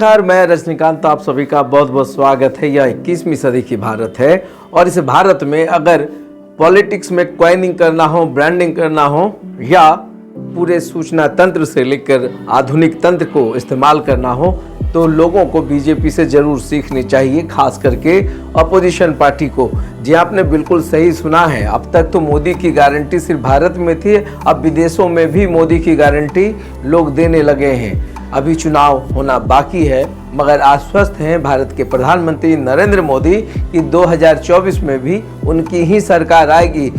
नमस्कार, मैं रजनीकांत, आप सभी का बहुत बहुत स्वागत है। यह 21वीं सदी की भारत है और इस भारत में अगर पॉलिटिक्स में क्वाइनिंग करना हो, ब्रांडिंग करना हो या पूरे सूचना तंत्र से लेकर आधुनिक तंत्र को इस्तेमाल करना हो तो लोगों को बीजेपी से जरूर सीखनी चाहिए, खास करके अपोजिशन पार्टी को। जी आपने बिल्कुल सही सुना है। अब तक तो मोदी की गारंटी सिर्फ भारत में थी, अब विदेशों में भी मोदी की गारंटी लोग देने लगे हैं। अभी चुनाव होना बाकी है, मगर आश्वस्त हैं भारत के प्रधानमंत्री नरेंद्र मोदी कि 2024 में भी उनकी ही सरकार आएगी।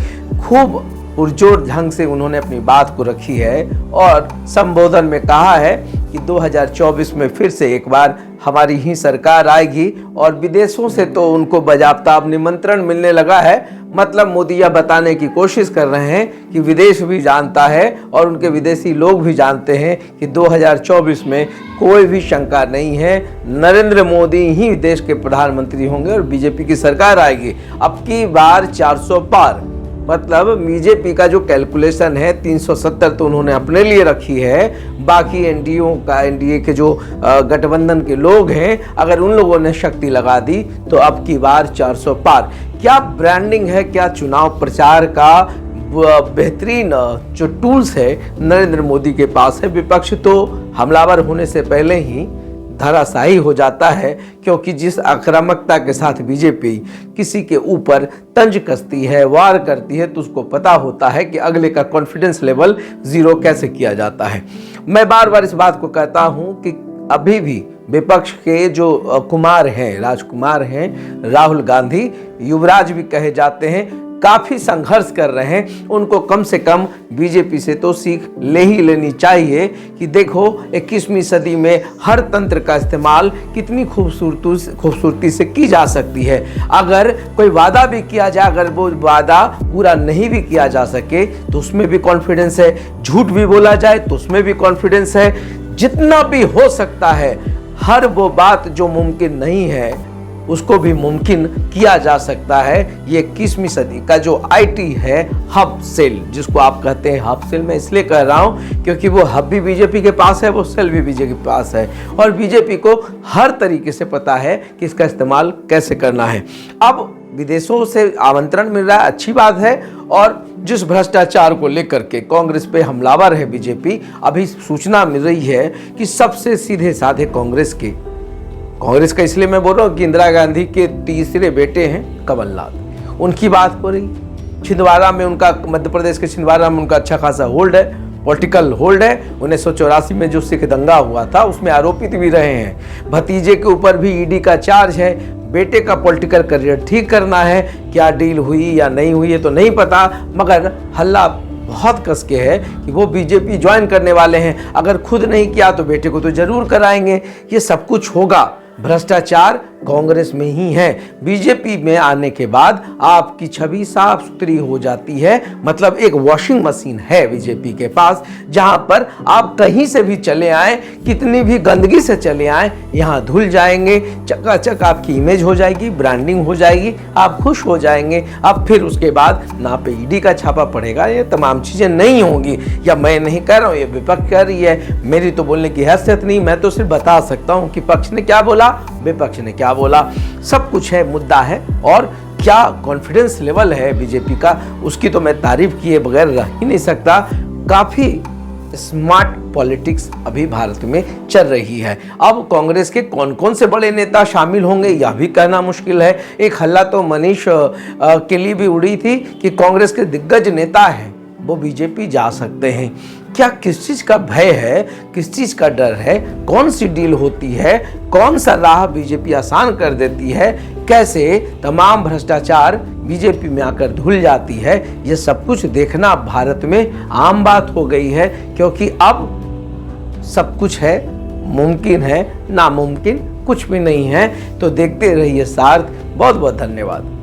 खूब पुरजोर ढंग से उन्होंने अपनी बात को रखी है और संबोधन में कहा है कि 2024 में फिर से एक बार हमारी ही सरकार आएगी और विदेशों से तो उनको बाज़ाब्ता अब निमंत्रण मिलने लगा है। मतलब मोदी यह बताने की कोशिश कर रहे हैं कि विदेश भी जानता है और उनके विदेशी लोग भी जानते हैं कि 2024 में कोई भी शंका नहीं है, नरेंद्र मोदी ही देश के प्रधानमंत्री होंगे और बीजेपी की सरकार आएगी। अब की बार 400 पार, मतलब बीजेपी का जो कैलकुलेशन है 370 तो उन्होंने अपने लिए रखी है, बाकी एनडीए के जो गठबंधन के लोग हैं, अगर उन लोगों ने शक्ति लगा दी तो अब की बार 400 पार। क्या ब्रांडिंग है, क्या चुनाव प्रचार का बेहतरीन जो टूल्स है नरेंद्र मोदी के पास है। विपक्ष तो हमलावर होने से पहले ही धराशायी हो जाता है, क्योंकि जिस आक्रामकता के साथ बीजेपी किसी के ऊपर तंज कसती है, वार करती है, तो उसको पता होता है कि अगले का कॉन्फिडेंस लेवल जीरो कैसे किया जाता है। मैं बार बार इस बात को कहता हूं कि अभी भी विपक्ष के जो कुमार हैं, राजकुमार हैं, राहुल गांधी, युवराज भी कहे जाते हैं, काफ़ी संघर्ष कर रहे हैं। उनको कम से कम बीजेपी से तो सीख ले ही लेनी चाहिए कि देखो 21वीं सदी में हर तंत्र का इस्तेमाल कितनी खूबसूरती से की जा सकती है। अगर कोई वादा भी किया जाए, अगर वो वादा पूरा नहीं भी किया जा सके तो उसमें भी कॉन्फिडेंस है, झूठ भी बोला जाए तो उसमें भी कॉन्फिडेंस है। जितना भी हो सकता है, हर वो बात जो मुमकिन नहीं है उसको भी मुमकिन किया जा सकता है। ये 21वीं सदी का जो आईटी है, हब सेल जिसको आप कहते हैं, हब सेल मैं इसलिए कह रहा हूँ क्योंकि वो हब भी बीजेपी के पास है, वो सेल भी बीजेपी के पास है और बीजेपी को हर तरीके से पता है कि इसका इस्तेमाल कैसे करना है। अब विदेशों से आमंत्रण मिल रहा है, अच्छी बात है। और जिस भ्रष्टाचार को लेकर के कांग्रेस पे हमलावर है बीजेपी, अभी सूचना मिल रही है कि सबसे सीधे साधे कांग्रेस का इसलिए मैं बोल रहा हूँ कि इंदिरा गांधी के तीसरे बेटे हैं कमलनाथ, उनकी बात हो रही। छिंदवाड़ा में उनका, मध्य प्रदेश के छिंदवाड़ा में उनका अच्छा खासा होल्ड है, पॉलिटिकल होल्ड है। 1984 में जो सिख दंगा हुआ था उसमें आरोपित भी रहे हैं। भतीजे के ऊपर भी ईडी का चार्ज है। बेटे का पॉलिटिकल करियर ठीक करना है। क्या डील हुई या नहीं हुई है तो नहीं पता, मगर हल्ला बहुत कस के है कि वो बीजेपी ज्वाइन करने वाले हैं। अगर खुद नहीं किया तो बेटे को तो जरूर कराएंगे। ये सब कुछ होगा। भ्रष्टाचार कांग्रेस में ही है। बीजेपी में आने के बाद आपकी छवि साफ सुथरी हो जाती है। मतलब एक वॉशिंग मशीन है बीजेपी के पास, जहां पर आप कहीं से भी चले आए, कितनी भी गंदगी से चले आए, यहां धुल जाएंगे। चकाचक आपकी इमेज हो जाएगी, ब्रांडिंग हो जाएगी, आप खुश हो जाएंगे। अब फिर उसके बाद ना पे ईडी का छापा पड़ेगा, ये तमाम चीजें नहीं होंगी। या मैं नहीं कह रहा हूँ, ये विपक्ष कह रही है, मेरी तो बोलने की हैसियत नहीं। मैं तो सिर्फ बता सकता हूँ कि पक्ष ने क्या बोला, विपक्ष ने क्या बोला। सब कुछ है, मुद्दा है। और क्या कॉन्फिडेंस लेवल है बीजेपी का, उसकी तो मैं तारीफ किए बगैर रह ही नहीं सकता। काफी स्मार्ट पॉलिटिक्स अभी भारत में चल रही है। अब कांग्रेस के कौन कौन से बड़े नेता शामिल होंगे यह भी कहना मुश्किल है। एक हल्ला तो मनीष के लिए भी उड़ी थी कि कांग्रेस के दिग्गज नेता हैं वो बीजेपी जा सकते हैं। क्या किस चीज का भय है, किस चीज का डर है, कौन सी डील होती है, कौन सा राह बीजेपी आसान कर देती है, कैसे तमाम भ्रष्टाचार बीजेपी में आकर धुल जाती है, ये सब कुछ देखना भारत में आम बात हो गई है। क्योंकि अब सब कुछ है, मुमकिन है, नामुमकिन कुछ भी नहीं है। तो देखते रहिए सार्थ। बहुत बहुत धन्यवाद।